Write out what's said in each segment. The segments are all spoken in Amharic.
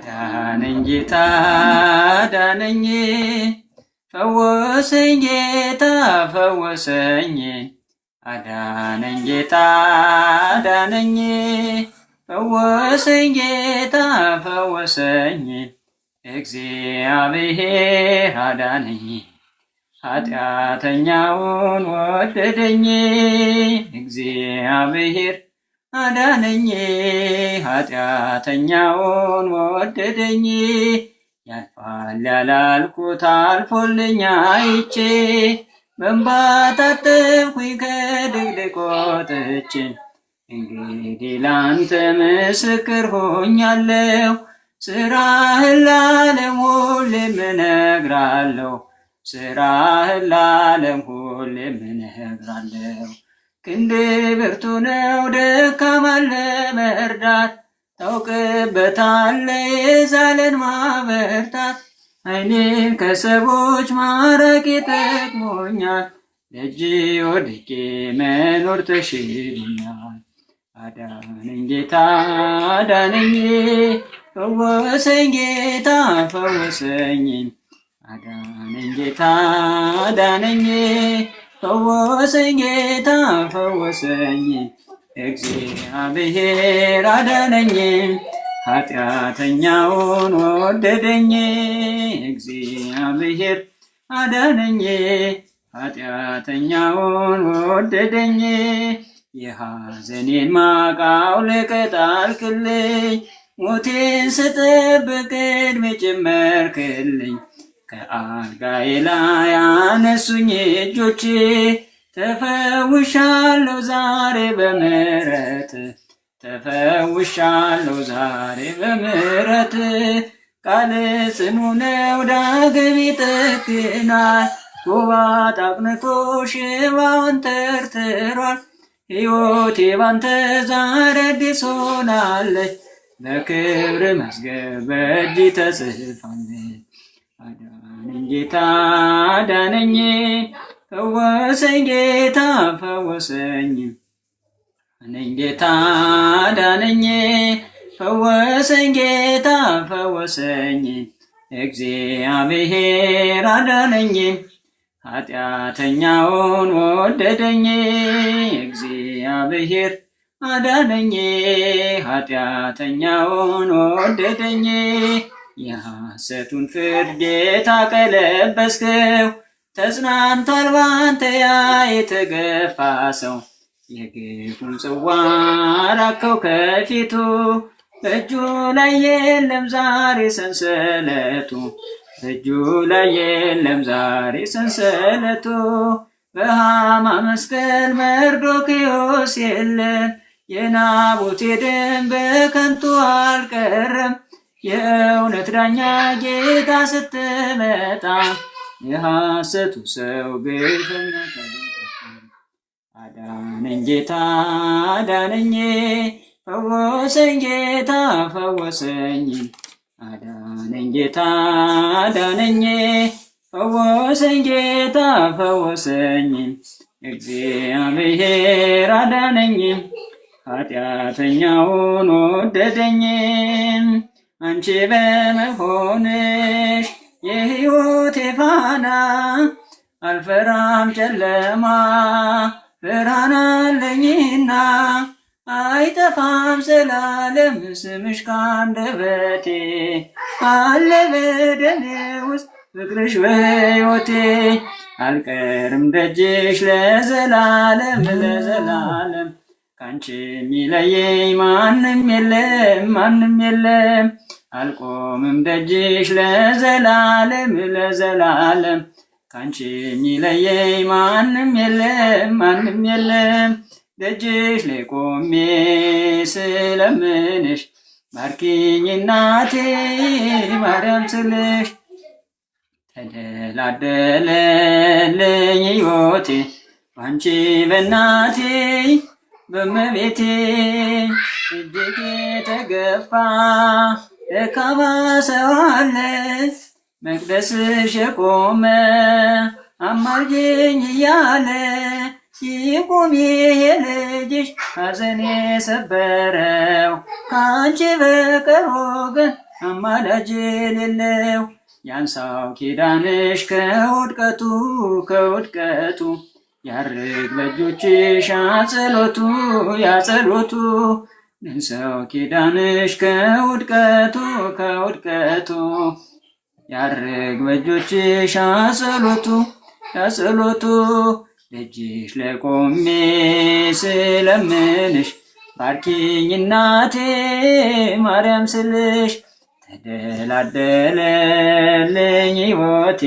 አዳነኝ ጌታ አዳነኝ ፈወሰኝ ጌታ ፈወሰኝ አዳነኝ ጌታ አዳነኝ ፈወሰኝ ጌታ ፈወሰኝ እግዚአብሔር አዳነኝ ኃጢአተኛውን ወደደኝ እግዚአብሔር አዳነኝ ኃጢአተኛውን ወደደኝ ያልፋል ያላልኩት አልፎልኝ አይቼ በእንባ ታጠብኩኝ ከድቅድቅ ወጥቼ እንግዲህ ላንተ ምስክር ሆኛለሁ ስራህን ለዓለም ሁሌም እነግራለሁ ስራህን ለዓለም ሁሌም እነግራለሁ ክንድ ብርቱ ነው ደካማን ለመርዳት ታውቅበታለህ የዛለን ማበርታት ዓይኔን ከሰዎች ማራቅ ጠቅሞኛል ደጅ ወድቄ መኖር ተሽሎኛል አዳነኝ ጌታ አዳነኝ ፈወሰኝ ጌታ ፈወሰኝ አዳነኝ ጌታ አዳነኝ ፈወሰኝ ጌታ ፈወሰኝ እግዚአብሔር አዳነኝ ኃጢአተኛውን ወደደኝ እግዚአብሔር አዳነኝ ኃጢአተኛውን ወደደኝ የሐዘኔን ማቅ አውልቀህ ጣልክልኝ ሞቴን ስጠብቅ ዕድሜ ጨመርክልኝ ከአልጋዬ ላይ አነሱኝ እጆቼ ተፈውሻለሁ ዛሬ በምህረት ተፈውሻለሁ ዛሬ በምህረት ቃል ጽኑ ነው ዳግም ይጠግናል ጎባጥ አቅንቶ ሽባውን ተርትሯል ሕይወቴ ባንተ ዛሬ አዲስ ሆናለች በክብር መዝገብ በእጅ ተጽፋለች አዳነኝ ጌታ አዳነኝ ፈወሰኝ ጌታ ፈወሰኝ አዳነኝ ጌታ አዳነኝ ፈወሰኝ ጌታ ፈወሰኝ እግዚአብሔር አዳነኝ ኃጢአተኛውን ወደደኝ እግዚአብሔር አዳነኝ ኃጢአተኛውን ወደደኝ የሐሰቱን ፍርድ ጌታ ቀለበስከው ተጽናንቷል ባንተ ያ የተገፋ ሰው የግፉን ጽዋ ራከው ከፊቱ በእጁ ላይ የለም ዛሬ ሰንሰለቱ በእጁ ላይ የለም ዛሬ ሰንሰለቱ በሃማ መስቀል መርዶክዮስ የለም የናቡቴ ደም በከንቱ አልቀረም የእውነት ዳኛ ጌታ ስትመጣ የሐሰቱ ሰው ግፈኛ አዳነኝ ጌታ አዳነኝ ፈወሰኝ ጌታ ፈወሰኝ አዳነኝ ጌታ አዳነኝ ፈወሰኝ ጌታ ፈወሰኝ እግዚአብሔር አዳነኝ ኃጢአተኛውን ወደደኝ አንቺ በመሆንሽ የሕይወቴ ፋና አልፈራም ጨለማ ብርሃን አለኝና አይጠፋም ዘላለም ስምሽ ካንደበቴ አለ በደሌ ውስጥ ፍቅርሽ በሕይወቴ አልቀርም ደጅሽ ለዘላለም ለዘላለም ካንቺ የሚለየኝ ማንም የለም ማንም የለም አልቆምም ደጅሽ ለዘላለም ለዘላለም ካንቺ የሚለየኝ ማንም የለም ማንም የለም ደጅሽ ላይ ቆሜ ስለምንሽ ባርኪኝ እናቴ ማርያም ስልሽ ተደላደለልኝ ሕይወቴ ባንቺ በእናቴ በእመቤቴ እጅግ የተገፋ ደካማ ሰው አለ መቅደስሽ የቆመ አማልጅኝ እያለ ይቁም የልጅሽ ሐዘን የሰበረው ከአንቺ በቀር ወገን አማላጅ የሌለው ያንሳው ኪዳንሽ ከውድቀቱ ከውድቀቱ ያርግ በእጆችሽ ያጸሎቱ ያንሳው ኪዳንሽ ከውድቀቱ ከውድቀቱ ያርግ በእጆችሽ ያጸሎቱ ደጅሽ ለቆሜ ስለምንሽ ባርኪኝ እናቴ ማርያም ስልሽ ተደላደለልኝ ሕይወቴ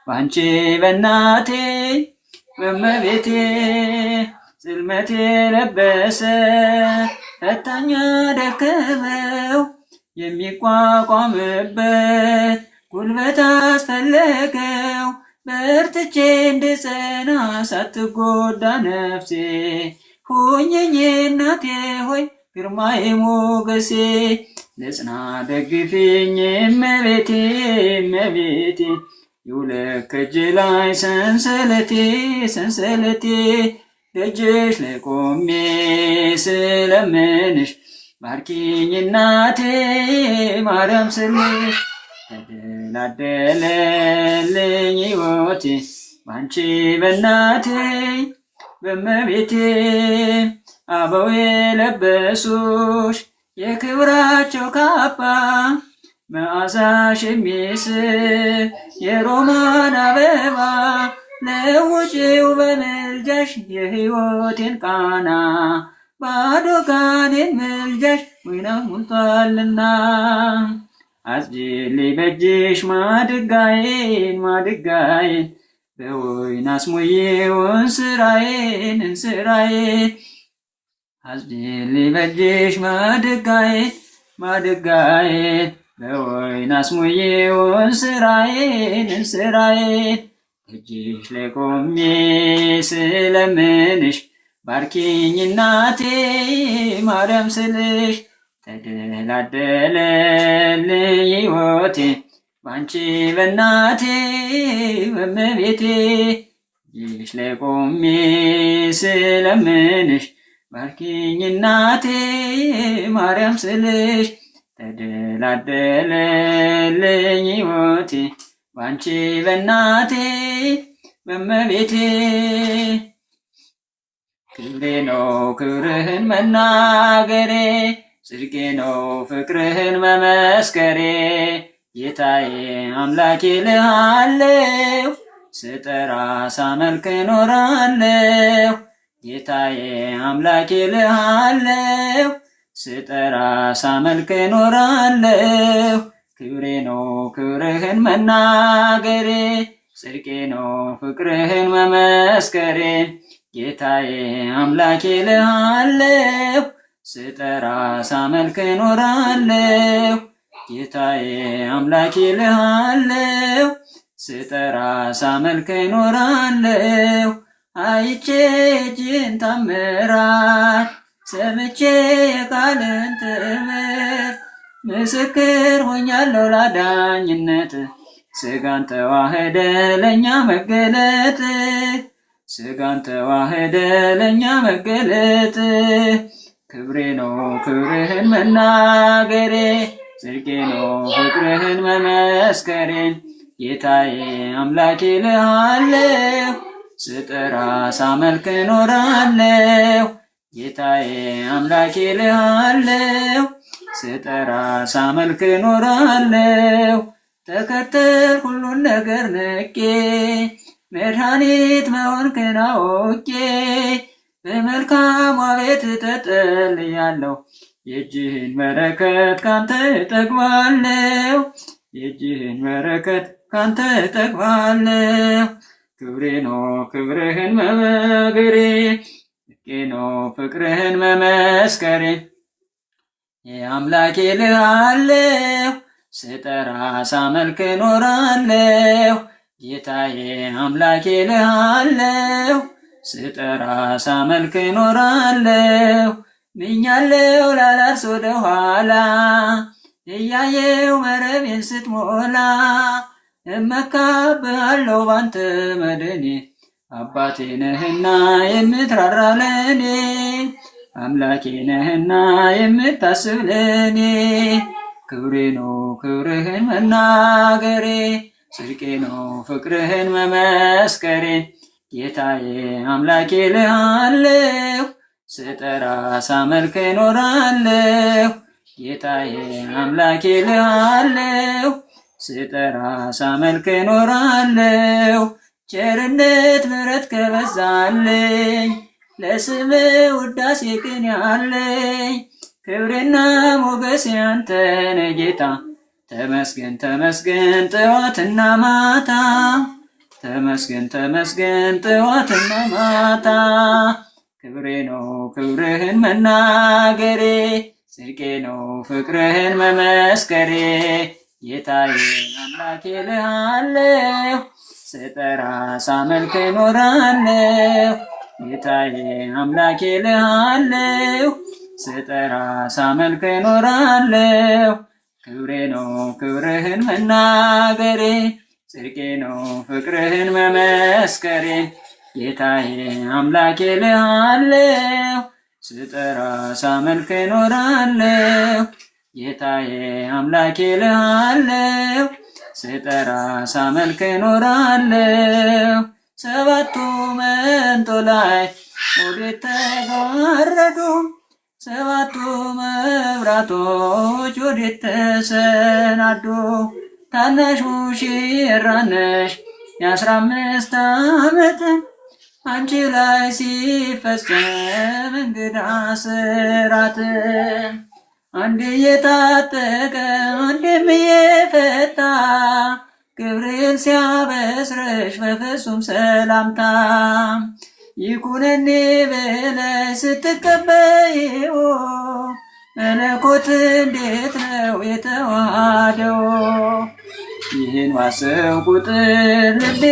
ባንቺ በእናቴ በእመቤቴ ጽልመቴ ለበሰ ፈታኝ ደከመው የሚቋቋምበት ጉልበት አስፈለገው በርትቼ እንድጸና ሳትጎዳ ነፍሴ ሁኚኝ እናቴ ሆይ ግርማዬ ሞገሴ ልጽና ደግፊኝ እመቤቴ ይውለቅ ከእጄ ላይ ሰንሰለቴ ደጅሽ ላይ ቆሜ ስለምንሽ ባርኪኝ እናቴ ማርያም ስልሽ ተደላደለልኝ ሕይወቴ ባንቺ በእናቴ በእመቤቴ አበው የለበሱሽ የክብራቸው ካባ መዓዛሽ የሚስብ የሮማን አበባ ለውጪው በምልጃሽ የሕይወቴን ቃና ባዶ ጋኔን ምልጃሽ ወይና ሞልቷልና አጽጂልኝ በእጅሽ ማድጋዬን በወይን አስሞዬው እንስራዬን አጽጂልኝ በእጅሽ ማድጋዬን በወይን አስሞዬው እንስራዬን እጅሽ ላይ ቆሜ ስለምንሽ ባርኪኝ እናቴ ማርያም ስልሽ ተደላደለልኝ ሕይወቴ ባንቺ በእናቴ በእመቤቴ እጅሽ ላይ ቆሜ ስለምንሽ ባርኪኝ እናቴ ማርያም ስልሽ ተደላደለልኝ ሕይወቴ ባንቺ በእናቴ በእመቤቴ ክብሬ ነው ክብርህን መናገሬ ጽድቄ ነው ፍቅርህን መመስከሬ ጌታዬ አምላኬ ልሃለሁ ስጠራ ሳመልክ እኖራለሁ ጌታዬ አምላኬ ልሃለሁ ስጠራ ሳመልክ እኖራለሁ ክብሬ ነው ክብርህን መናገሬ ጽድቄ ነው ፍቅርህን መመስከሬ ጌታዬ አምላኬ ልሃለሁ ስጠራ ሳመልክ እኖራለሁ ጌታዬ አምላኬ ልሃለሁ ስጠራ ሳመልክ እኖራለሁ አይቼ እጅን ታምራት ሰምቼ የቃልን ትምህርት ምስክር ሆኛለሁ ላዳኝነት ስጋን ተዋህደ ለእኛ መገለጥ ስጋን ተዋህደ ለእኛ መገለጥ ክብሬ ነው ክብርህን መናገሬ ጽድቄ ነው ፍቅርህን መመስከሬ ጌታዬ አምላኬ ልሃለሁ ስጠራ ሳመልክ እኖራለሁ ጌታዬ አምላኬ ልሃለሁ ስጠራ ሳመልክ እኖራለሁ ተከተል ሁሉን ነገር ንቄ መድኃኒት መሆንክን አውቄ በመልካሟ ቤት ተጠልያለሁ የእጅህን በረከት ካንተ እጠግባለሁ የእጅህን በረከት ካንተ እጠግባለሁ ክብሬ ነው ክብርህን መናገሬ ጽድቄ ነው ፍቅርህን መመስከሬ የአምላኬ ልሃለሁ ስጠራ ሳመልክ እኖራለሁ ጌታዬ አምላኬ ልሃለሁ ስጠራ ሳመልክ እኖራለሁ ምኛለሁ ላላርስ ወደ ኋላ እያየው መረቤን ስትሞላ እመካብሃለሁ ባንተ መድኔ አባቴ ነህና የምትራራ ለኔ አምላኬ ነህና የምታስብ ለኔ ክብሬ ነው ክብርህን መናገሬ፣ ጽድቄ ነው ፍቅርህን መመስከሬ። ጌታዬ አምላኬ ልሃለሁ፣ ስጠራ ሳመልክ እኖራለሁ። ጌታዬ አምላኬ ልሃለሁ፣ ስጠራ ሳመልክ እኖራለሁ። ቸርነት ምሕረት ከበዛልኝ ለስም ውዳሴ ቅኔ አለኝ። ክብርና ሞገስ ያንተ ነህ ጌታ፣ ተመስገን ተመስገን ጠዋትና ማታ። ተመስገን ተመስገን ጠዋትና ማታ። ክብሬ ነው ክብርህን መናገሬ፣ ጽድቄ ነው ፍቅርህን መመስከሬ። ጌታዬ አምላኬ ልሃለሁ፣ ስጠራ ሳመልክ እኖራለሁ። ጌታዬ አምላኬ ልሃለሁ፣ ስጠራ ሳመልክ እኖራለሁ። ክብሬ ነው ክብርህን መናገሬ፣ ጽድቄ ነው ፍቅርህን መመስከሬ። ጌታዬ አምላኬ ልሃለሁ፣ ስጠራ ሳመልክ እኖራለሁ። ጌታዬ አምላኬ ልሃለሁ፣ ስጠራ ሳመልክ እኖራለሁ። ሰባቱ መንጦላዕት ወዴት ተጋረዱ? ሰባቱ መብራቶች ወዴት ተሰናዱ? ታናሽ ሙሽራ ነሽ የ15 ዓመት፣ አንቺ ላይ ሲፈጸም እንግዳ ስራት። አንድ እየታጠቀ አንድም እየፈታ ገብርኤል ሲያበስረሽ በፍጹም ሰላምታ። ይኩነኒ ብለሽ ስትቀበይው መለኮት እንዴት ነው የተዋሃደው? ይህን ባሰብኩ ቁጥር ልቤ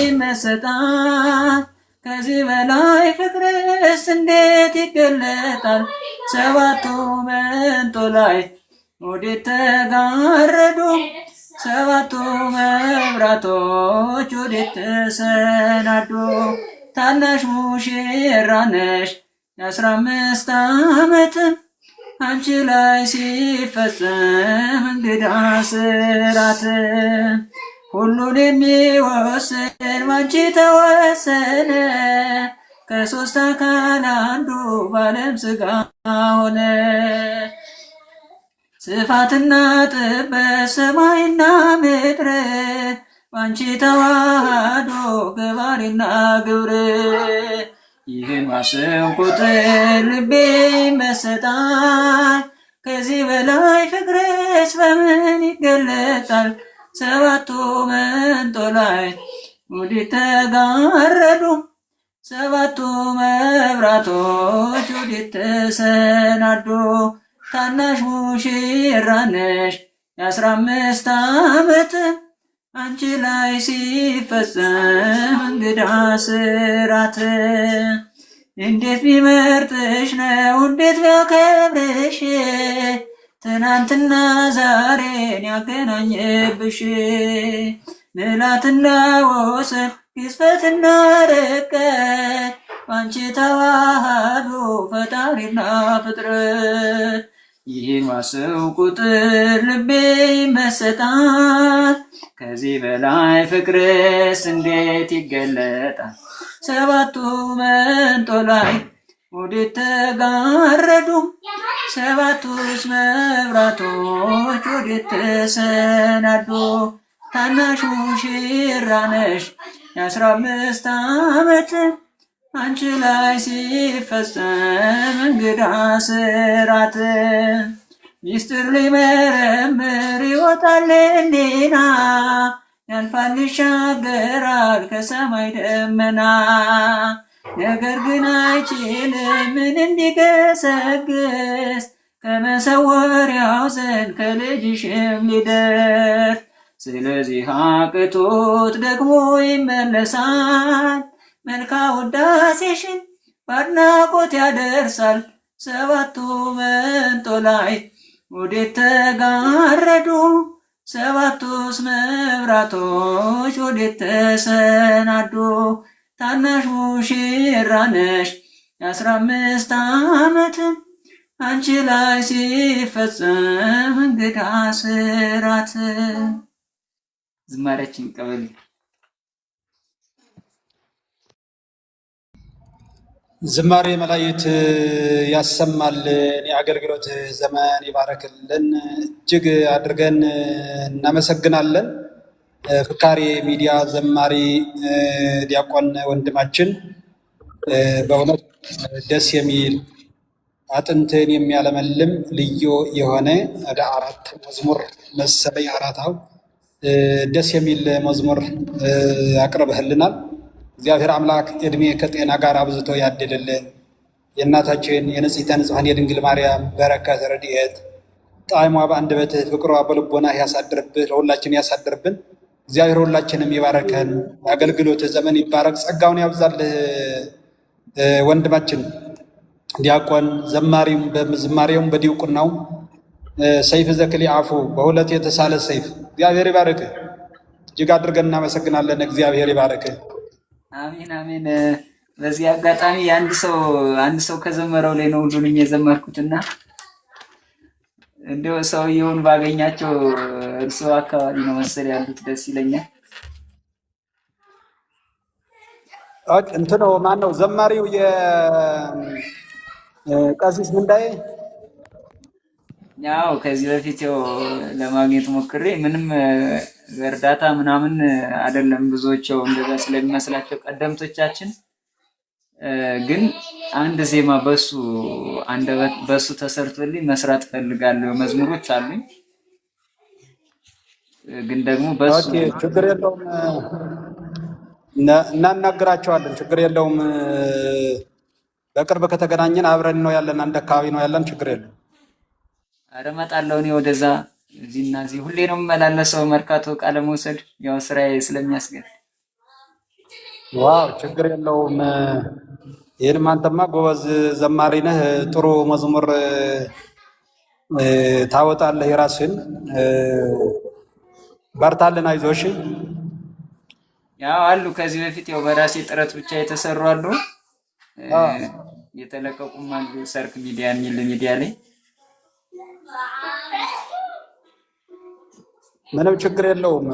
ይመሰጣል። ከዚህ በላይ ፍቅርስ እንዴት ይገለጣል? ሰባቱ መንጦላዕት ወዴት ተጋረዱ? ሰባቱ መብራቶች ወዴት ተሰናዱ? ታናሽ ሙሽራ ነሽ የ15 ዓመት፣ አንቺ ላይ ሲፈጸም እንግዳ ስራት። ሁሉን የሚወስን ባንቺ ተወሰነ፣ ከሦስት አካል አንዱ በዓለም ሥጋ ሆነ። ስፋትና ጥበት ሰማይና ምድር ባንቺ ተዋህዶ ገባሪና ግብር። ይህን ባሰብኩ ቁጥር ልቤ ይመሰጣል። ከዚህ በላይ ፍቅርስ በምን ይገለጣል? ሰባቱ መንጦላዕት ወዴት ተጋረዱ? ሰባቱ መብራቶች ወዴት ተሰናዱ? ታናሽ ሙሽራ ነሽ የ15 ዓመት፣ አንቺ ላይ ሲፈጸም እንግዳ ስራት። እንዴት ቢመርጥሽ ነው እንዴት ቢያከብርሽ፣ ትናንትና ዛሬን ያገናኘብሽ። ምልዓትና ወሰን ግዝፈትና ርቀት ባንቺ ተዋህዶ ፈጣሪና ፍጥረት። ይህን ባሰብኩ ቁጥር ልቤ ይመሰጣል። ከዚህ በላይ ፍቅርስ እንዴት ይገለጣል? ሰባቱ መንጦላዕት ወዴት ተጋረዱ? ሰባቱስ መብራቶች ወዴት ተሰናዱ? ታናሽ ሙሽራ ነሽ የ15 ዓመት፣ አንቺ ላይ ሲፈጸም እንግዳ ስራት። ሚስጥር ሊመረምር ይወጣል እንዲና፣ ያልፋል ይሻገራል ከሰማይ ደመና። ነገር ግን አይችልም ምን እንዲገሰግስ፣ ከመሰወሪያው ዘንድ ከልጅሽም ሊደርስ። ስለዚህ አቅቶት ደግሞ ይመለሳል፣ መልካ ውዳሴሽን በአድናቆት ያደርሳል። ሰባቱ መንጦላዕት ወዴት ተጋረዱ? ሰባቱስ መብራቶች ወዴት ተሰናዱ? ታናሽ ሙሽራ ነሽ የ15 ዓመት፣ አንቺ ላይ ሲፈጸም እንግዳ ስራት። ዝማሬያችን ቀበል ዝማሬ መላእክት ያሰማልን፣ የአገልግሎት ዘመን ይባረክልን። እጅግ አድርገን እናመሰግናለን። ፍካሬ ሚዲያ ዘማሪ ዲያቆን ወንድማችን በእውነት ደስ የሚል አጥንትን የሚያለመልም ልዩ የሆነ ወደ 4 መዝሙር መሰለኝ 4 ደስ የሚል መዝሙር አቅርበህልናል። እግዚአብሔር አምላክ እድሜ ከጤና ጋር አብዝቶ ያድልልን። የእናታችን የንጽሕተ ንጹሐን የድንግል ማርያም በረከት ረድኤት ጣዕሟ በአንደበትህ ፍቅሯ በልቦናህ ያሳድርብህ፣ ለሁላችን ያሳድርብን። እግዚአብሔር ሁላችንም ይባረከን። የአገልግሎትህ ዘመን ይባረክ፣ ጸጋውን ያብዛልህ። ወንድማችን ዲያቆን ዘማሪውም በዲቁናው ሰይፍ ዘክሊ አፉ በሁለት የተሳለ ሰይፍ እግዚአብሔር ይባርክህ። እጅግ አድርገን እናመሰግናለን። እግዚአብሔር ይባርክህ። አሜን አሜን። በዚህ አጋጣሚ አንድ ሰው ከዘመረው ላይ ነው ሁሉንም የዘመርኩትና እንደው ሰውየውን ባገኛቸው እርስዎ አካባቢ ነው መሰል ያሉት፣ ደስ ይለኛል። እንትኑ ማን ነው ዘማሪው? የቀሲስ ምንዳዬ? ያው ከዚህ በፊት ለማግኘት ሞክሬ ምንም እርዳታ ምናምን አይደለም። ብዙዎች እንደዛ ስለሚመስላቸው ቀደምቶቻችን ግን አንድ ዜማ በሱ ተሰርቶልኝ መስራት ፈልጋለሁ። መዝሙሮች አሉኝ ግን ደግሞ በሱ ችግር የለውም እናናግራቸዋለን። ችግር የለውም። በቅርብ ከተገናኘን አብረን ነው ያለን፣ አንድ አካባቢ ነው ያለን። ችግር የለውም። ኧረ እመጣለሁ እኔ ወደዛ። እዚህና እዚህ ሁሌ ነው የምመላለሰው መርካቶ ዕቃ ለመውሰድ፣ ያው ስራዬ ስለሚያስገድ። ዋው ችግር የለውም። ይህንም አንተማ ጎበዝ ዘማሪ ነህ፣ ጥሩ መዝሙር ታወጣለህ የራስህን። በርታልን፣ አይዞሽ። ያው አሉ ከዚህ በፊት በራሴ ጥረት ብቻ የተሰሩ አሉ፣ የተለቀቁም አሉ። ሰርክ ሚዲያ የሚል ሚዲያ ላይ ምንም ችግር የለውም።